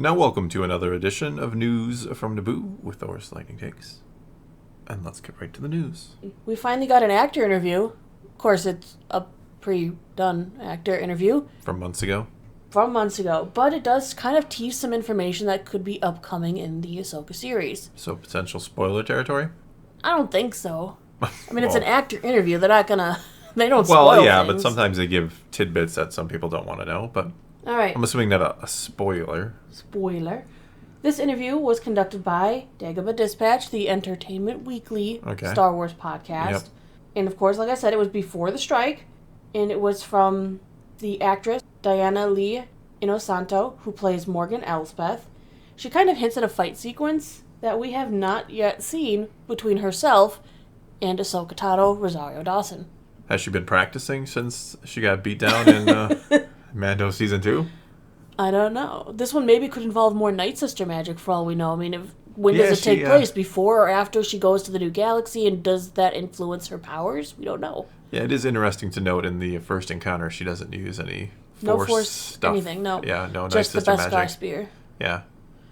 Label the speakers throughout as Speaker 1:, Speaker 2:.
Speaker 1: Now welcome to another edition of News from Naboo with Thor's Lightning Takes. And let's get right to the news.
Speaker 2: We finally got an actor interview. Of course, it's a pre-done actor interview.
Speaker 1: From months ago.
Speaker 2: But it does kind of tease some information that could be upcoming in the Ahsoka series.
Speaker 1: So potential spoiler territory?
Speaker 2: I don't think so. I mean, it's an actor interview. They're not gonna... They don't spoil
Speaker 1: Well, yeah,
Speaker 2: things.
Speaker 1: but sometimes they give tidbits that some people don't want to know, but...
Speaker 2: All right.
Speaker 1: I'm assuming not a spoiler.
Speaker 2: Spoiler. This interview was conducted by Dagobah Dispatch, the Entertainment Weekly Star Wars podcast.
Speaker 1: Yep.
Speaker 2: And of course, like I said, it was before the strike. And it was from the actress Diana Lee Inosanto, who plays Morgan Elsbeth. She kind of hints at a fight sequence that we have not yet seen between herself and Ahsoka Tano Rosario Dawson.
Speaker 1: Has she been practicing since she got beat down in Mando Season 2?
Speaker 2: I don't know. This one maybe could involve more Night Sister magic for all we know. I mean, when does it take place? Before or after she goes to the new galaxy? And does that influence her powers? We don't know.
Speaker 1: Yeah, it is interesting to note in the first encounter she doesn't use any
Speaker 2: force
Speaker 1: stuff.
Speaker 2: Anything, no.
Speaker 1: Yeah, no
Speaker 2: just
Speaker 1: Night Sister
Speaker 2: the Beskar spear.
Speaker 1: Yeah.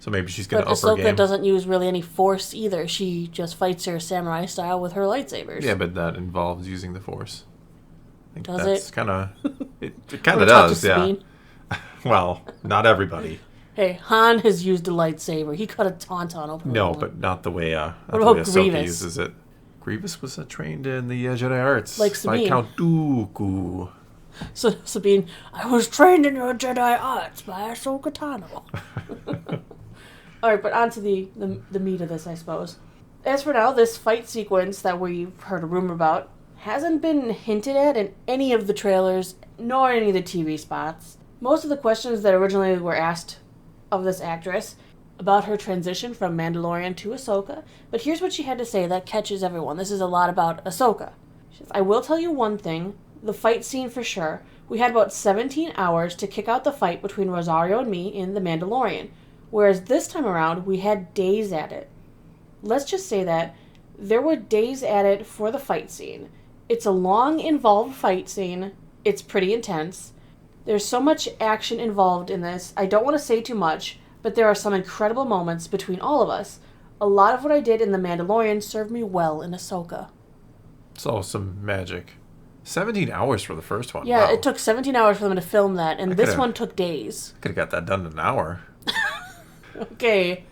Speaker 1: So maybe she's going to up her
Speaker 2: Ahsoka
Speaker 1: game.
Speaker 2: doesn't use really any force either. She just fights her samurai style with her lightsabers.
Speaker 1: Yeah, but that involves using the force. I think
Speaker 2: does
Speaker 1: that's
Speaker 2: it?
Speaker 1: Kind of... It kind of does, yeah.
Speaker 2: Sabine.
Speaker 1: Well, not everybody.
Speaker 2: Hey, Han has used a lightsaber. He cut a tauntaun open.
Speaker 1: No, but not the way
Speaker 2: Ahsoka
Speaker 1: Ahsoka uses it. Grievous was trained in the Jedi arts.
Speaker 2: Like Sabine.
Speaker 1: By Count Dooku.
Speaker 2: So, Sabine, I was trained in your Jedi arts by Ahsoka Tano. All right, but on to the meat of this, I suppose. As for now, this fight sequence that we've heard a rumor about hasn't been hinted at in any of the trailers, nor any of the TV spots. Most of the questions that originally were asked of this actress about her transition from Mandalorian to Ahsoka, but here's what she had to say that catches everyone. This is a lot about Ahsoka. She says, I will tell you one thing, the fight scene for sure. We had about 17 hours to kick out the fight between Rosario and me in The Mandalorian, whereas this time around, we had days at it. Let's just say that there were days at it for the fight scene. It's a long, involved fight scene. It's pretty intense. There's so much action involved in this. I don't want to say too much, but there are some incredible moments between all of us. A lot of what I did in The Mandalorian served me well in Ahsoka.
Speaker 1: So some magic. 17 hours for the first one.
Speaker 2: Yeah,
Speaker 1: wow.
Speaker 2: It took 17 hours for them to film that, and this one took days.
Speaker 1: Could have got that done in an hour.
Speaker 2: Okay.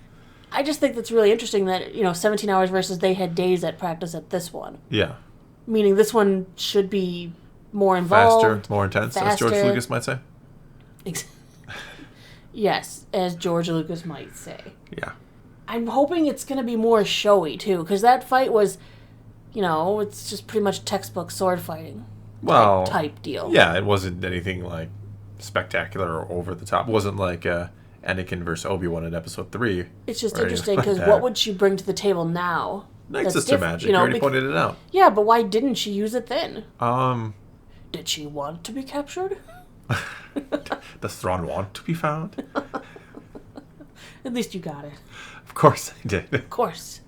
Speaker 2: I just think that's really interesting that, 17 hours versus they had days at practice at this one.
Speaker 1: Yeah.
Speaker 2: Meaning this one should be more involved.
Speaker 1: Faster, more intense, as George Lucas might say.
Speaker 2: Yes, as George Lucas might say.
Speaker 1: Yeah.
Speaker 2: I'm hoping it's going to be more showy, too, because that fight was, it's just pretty much textbook sword fighting type deal.
Speaker 1: Yeah, it wasn't anything, like, spectacular or over the top. It wasn't like Anakin versus Obi-Wan in Episode 3.
Speaker 2: It's just interesting, because what would she bring to the table now?
Speaker 1: Night Sister magic. You already pointed it out.
Speaker 2: Yeah, but why didn't she use it then?
Speaker 1: Did
Speaker 2: she want to be captured?
Speaker 1: Does Thrawn want to be found?
Speaker 2: At least you got it.
Speaker 1: Of course I did.
Speaker 2: Of course.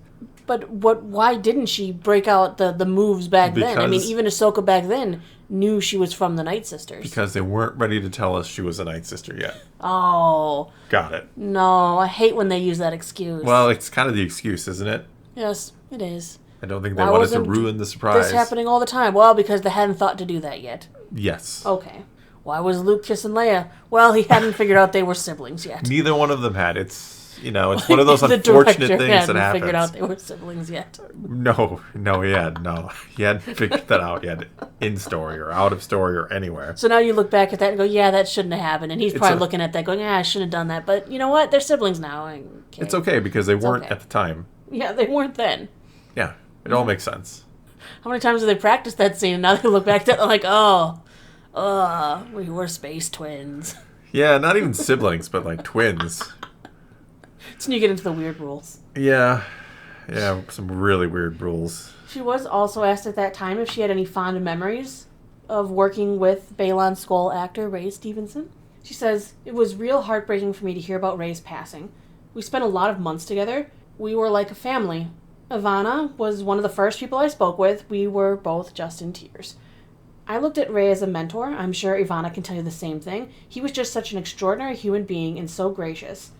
Speaker 2: But why didn't she break out the moves back then? I mean, even Ahsoka back then knew she was from the Night Sisters.
Speaker 1: Because they weren't ready to tell us she was a Night Sister yet.
Speaker 2: Oh.
Speaker 1: Got it.
Speaker 2: No, I hate when they use that excuse.
Speaker 1: Well, it's kind of the excuse, isn't it?
Speaker 2: Yes, it is.
Speaker 1: I don't think they wanted to ruin the surprise.
Speaker 2: This happening all the time. Well, because they hadn't thought to do that yet.
Speaker 1: Yes.
Speaker 2: Okay. Why was Luke kissing Leia? Well, he hadn't figured out they were siblings yet.
Speaker 1: Neither one of them had. It's one of those unfortunate things that happens.
Speaker 2: Figured out they were siblings yet.
Speaker 1: No, he hadn't. No, he hadn't figured that out yet, in story or out of story or anywhere.
Speaker 2: So now you look back at that and go, yeah, that shouldn't have happened. And he's probably looking at that going, I shouldn't have done that. But you know what? They're siblings now. Okay.
Speaker 1: It's okay because they weren't at the time.
Speaker 2: Yeah, they weren't then.
Speaker 1: Yeah, it all makes sense.
Speaker 2: How many times have they practiced that scene and now they look back at it and like, we were space twins.
Speaker 1: Yeah, not even siblings, but like twins.
Speaker 2: So you get into the weird rules.
Speaker 1: Yeah, some really weird rules.
Speaker 2: She was also asked at that time if she had any fond memories of working with Balon Skull actor Ray Stevenson. She says, it was real heartbreaking for me to hear about Ray's passing. We spent a lot of months together. We were like a family. Ivana was one of the first people I spoke with. We were both just in tears. I looked at Ray as a mentor. I'm sure Ivana can tell you the same thing. He was just such an extraordinary human being and so gracious.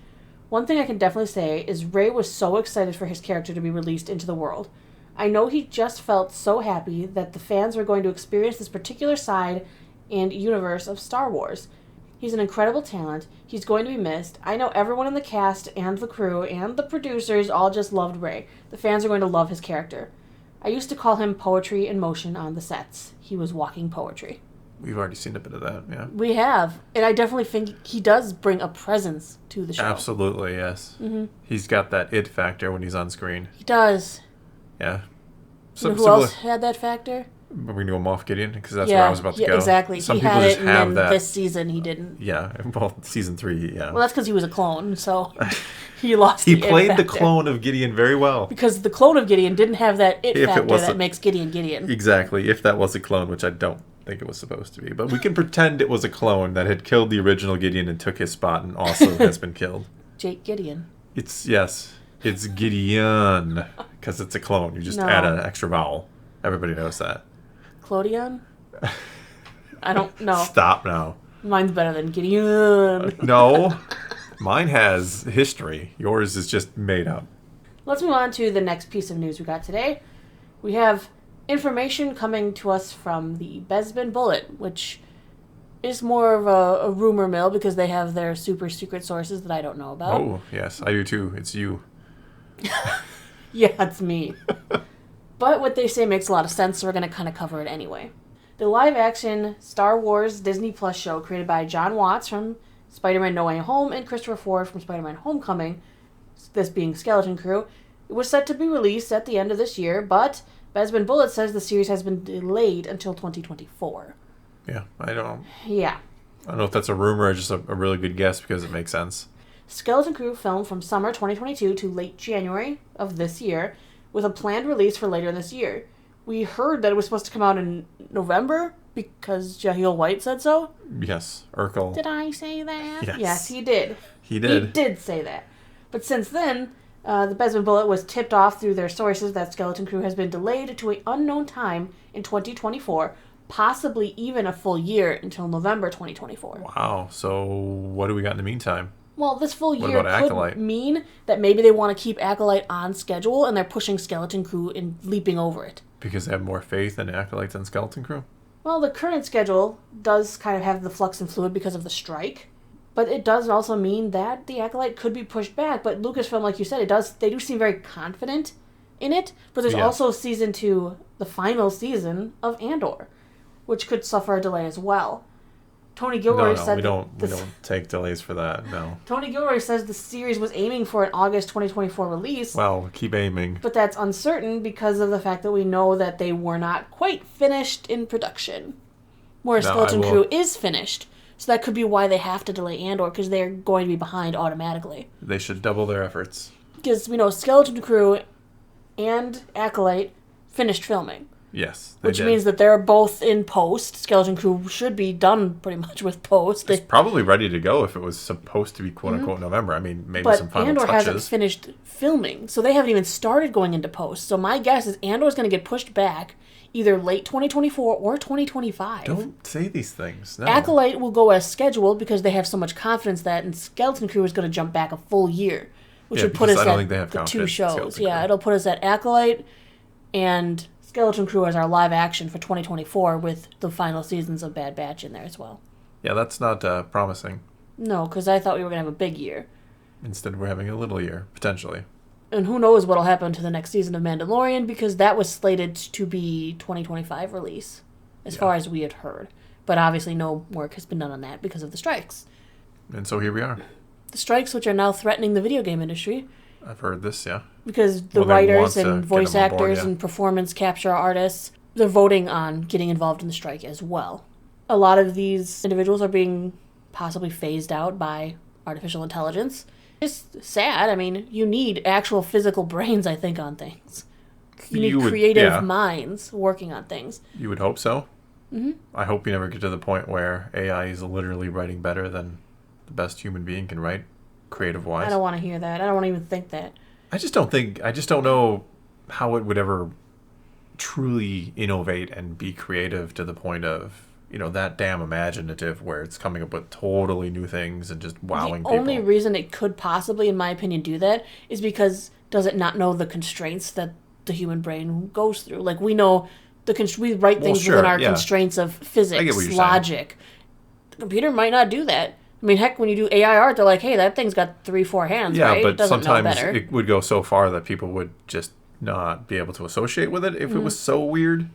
Speaker 2: One thing I can definitely say is Ray was so excited for his character to be released into the world. I know he just felt so happy that the fans were going to experience this particular side and universe of Star Wars. He's an incredible talent. He's going to be missed. I know everyone in the cast and the crew and the producers all just loved Ray. The fans are going to love his character. I used to call him poetry in motion on the sets. He was walking poetry.
Speaker 1: We've already seen a bit of that, yeah.
Speaker 2: We have. And I definitely think he does bring a presence to the show.
Speaker 1: Absolutely, yes.
Speaker 2: Mm-hmm.
Speaker 1: He's got that it factor when he's on screen.
Speaker 2: He does.
Speaker 1: Yeah.
Speaker 2: You know who else had that factor?
Speaker 1: We're going to go Moff Gideon, because that's where I was about to go.
Speaker 2: Exactly.
Speaker 1: Some
Speaker 2: he
Speaker 1: people
Speaker 2: had
Speaker 1: just
Speaker 2: it, and
Speaker 1: have
Speaker 2: then
Speaker 1: that.
Speaker 2: this season he didn't.
Speaker 1: Yeah, well, season 3, yeah.
Speaker 2: Well, that's because he was a clone, so he lost
Speaker 1: He
Speaker 2: the
Speaker 1: played
Speaker 2: it
Speaker 1: the
Speaker 2: factor.
Speaker 1: clone of Gideon very well.
Speaker 2: Because the clone of Gideon didn't have that it
Speaker 1: If it
Speaker 2: factor
Speaker 1: was
Speaker 2: that makes Gideon Gideon.
Speaker 1: Exactly, if that was a clone, which I don't think it was supposed to be. But we can pretend it was a clone that had killed the original Gideon and took his spot and also has been killed.
Speaker 2: Jake Gideon.
Speaker 1: It's Gideon, because it's a clone. You just add an extra vowel. Everybody knows that.
Speaker 2: Clodion? I don't know.
Speaker 1: Stop now.
Speaker 2: Mine's better than Gideon.
Speaker 1: No. Mine has history. Yours is just made up.
Speaker 2: Let's move on to the next piece of news we got today. We have information coming to us from the Bespin Bullet, which is more of a rumor mill because they have their super secret sources that I don't know about.
Speaker 1: Oh, yes. I do too. It's you.
Speaker 2: Yeah, it's me. But what they say makes a lot of sense, so we're going to kind of cover it anyway. The live-action Star Wars Disney Plus show created by John Watts from Spider-Man No Way Home and Christopher Ford from Spider-Man Homecoming, this being Skeleton Crew, it was set to be released at the end of this year, but Bespin Bullet says the series has been delayed until 2024.
Speaker 1: Yeah, I don't know if that's a rumor or just a really good guess because it makes sense.
Speaker 2: Skeleton Crew filmed from summer 2022 to late January of this year, with a planned release for later this year. We heard that it was supposed to come out in November because Jahil White said so.
Speaker 1: Yes, Urkel.
Speaker 2: Did I say that?
Speaker 1: Yes.
Speaker 2: Yes, he did.
Speaker 1: He did.
Speaker 2: He did say that. But since then, the Bespin Bullet was tipped off through their sources that Skeleton Crew has been delayed to an unknown time in 2024, possibly even a full year until November 2024.
Speaker 1: Wow. So what do we got in the meantime?
Speaker 2: Well, this full
Speaker 1: What
Speaker 2: year
Speaker 1: about
Speaker 2: could
Speaker 1: Acolyte?
Speaker 2: mean that maybe they want to keep Acolyte on schedule and they're pushing Skeleton Crew and leaping over it.
Speaker 1: Because they have more faith in Acolytes and Skeleton Crew?
Speaker 2: Well, the current schedule does kind of have the flux and fluid because of the strike, but it does also mean that the Acolyte could be pushed back. But Lucasfilm, like you said, they do seem very confident in it, but there's also season 2, the final season of Andor, which could suffer a delay as well. Tony Gilroy said
Speaker 1: we don't take delays for that. No.
Speaker 2: Tony Gilroy says the series was aiming for an August 2024 release.
Speaker 1: Well, keep aiming.
Speaker 2: But that's uncertain because of the fact that we know that they were not quite finished in production. Whereas Skeleton Crew is finished. So that could be why they have to delay Andor, because they're going to be behind automatically.
Speaker 1: They should double their efforts.
Speaker 2: Because we know Skeleton Crew and Acolyte finished filming.
Speaker 1: Yes,
Speaker 2: Which means that they're both in post. Skeleton Crew should be done pretty much with post.
Speaker 1: It's probably ready to go if it was supposed to be quote-unquote November. I mean, maybe some final
Speaker 2: Andor
Speaker 1: touches.
Speaker 2: hasn't finished filming, so they haven't even started going into post. So my guess is Andor's going to get pushed back either late 2024 or 2025.
Speaker 1: Don't say these things. No.
Speaker 2: Acolyte will go as scheduled because they have so much confidence that, and Skeleton Crew is going to jump back a full year, which would put us at the 2 shows. Yeah, it'll put us at Acolyte and Skeleton Crew as our live action for 2024 with the final seasons of Bad Batch in there as well.
Speaker 1: Yeah, that's not promising.
Speaker 2: No, because I thought we were going to have a big year.
Speaker 1: Instead, we're having a little year, potentially.
Speaker 2: And who knows what'll happen to the next season of Mandalorian, because that was slated to be 2025 release, as far as we had heard. But obviously no work has been done on that because of the strikes.
Speaker 1: And so here we are.
Speaker 2: The strikes which are now threatening the video game industry.
Speaker 1: I've heard this, yeah.
Speaker 2: Because the writers and voice actors and performance capture artists, they're voting on getting involved in the strike as well. A lot of these individuals are being possibly phased out by artificial intelligence. It's sad. I mean, you need actual physical brains, I think, on things. You need creative minds working on things.
Speaker 1: You would hope so. Mm-hmm. I hope you never get to the point where AI is literally writing better than the best human being can write, creative-wise.
Speaker 2: I don't want to hear that. I don't want to even think that.
Speaker 1: I just don't know how it would ever truly innovate and be creative to the point of that damn imaginative where it's coming up with totally new things and just wowing
Speaker 2: The
Speaker 1: people.
Speaker 2: only reason it could possibly, in my opinion, do that is because does it not know the constraints that the human brain goes through? Like, we know we write things within our constraints of physics, logic. The computer might not do that. I mean, heck, when you do AI art, they're like, hey, that thing's got 3-4 hands, right?
Speaker 1: Yeah,
Speaker 2: It
Speaker 1: but
Speaker 2: doesn't know
Speaker 1: sometimes
Speaker 2: better.
Speaker 1: it would go so far that people would just not be able to associate with it if it was so weird.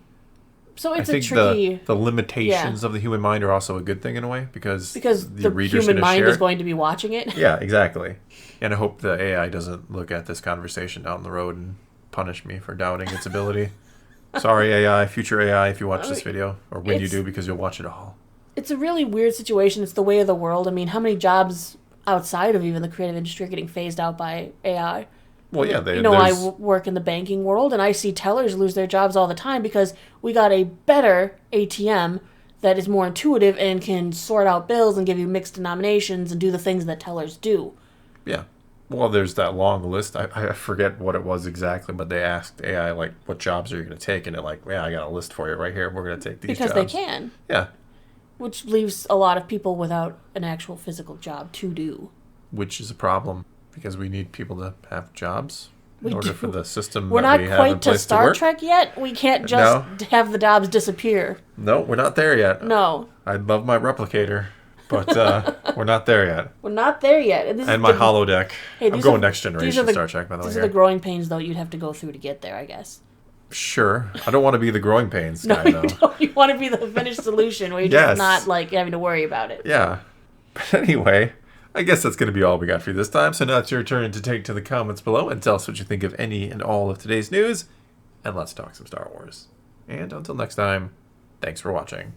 Speaker 2: So it's
Speaker 1: I think
Speaker 2: a tricky...
Speaker 1: the limitations of the human mind are also a good thing in a way because
Speaker 2: the
Speaker 1: reader's
Speaker 2: human mind is
Speaker 1: it.
Speaker 2: going to be watching it.
Speaker 1: Yeah, exactly. And I hope the AI doesn't look at this conversation down the road and punish me for doubting its ability. Sorry, AI, future AI, if you watch this video, or when you do, because you'll watch it all.
Speaker 2: It's a really weird situation. It's the way of the world. I mean, how many jobs outside of even the creative industry are getting phased out by AI?
Speaker 1: Well, yeah,
Speaker 2: I work in the banking world, and I see tellers lose their jobs all the time because we got a better ATM that is more intuitive and can sort out bills and give you mixed denominations and do the things that tellers do.
Speaker 1: Yeah. Well, there's that long list. I forget what it was exactly, but they asked AI, like, what jobs are you going to take? And they're like, yeah, I got a list for you right here. We're going to take these
Speaker 2: because
Speaker 1: jobs.
Speaker 2: they can.
Speaker 1: Yeah.
Speaker 2: Which leaves a lot of people without an actual physical job to do.
Speaker 1: Which is a problem because we need people to have jobs in order for the system
Speaker 2: we're
Speaker 1: that
Speaker 2: not
Speaker 1: we have in
Speaker 2: quite to
Speaker 1: place
Speaker 2: Star
Speaker 1: to work.
Speaker 2: Trek yet. We can't just have the jobs disappear.
Speaker 1: No, we're not there yet.
Speaker 2: No.
Speaker 1: I love my replicator, but we're not there yet.
Speaker 2: We're not there yet.
Speaker 1: And my holodeck.
Speaker 2: Hey,
Speaker 1: I'm going Next Generation Star Trek, by the way.
Speaker 2: These are the growing pains, though, you'd have to go through to get there, I guess.
Speaker 1: Sure. I don't want to be the growing pains guy,
Speaker 2: though. No, you want to be the finished solution where you're just not, having to worry about it.
Speaker 1: Yeah. But anyway, I guess that's going to be all we got for you this time. So now it's your turn to take to the comments below and tell us what you think of any and all of today's news. And let's talk some Star Wars. And until next time, thanks for watching.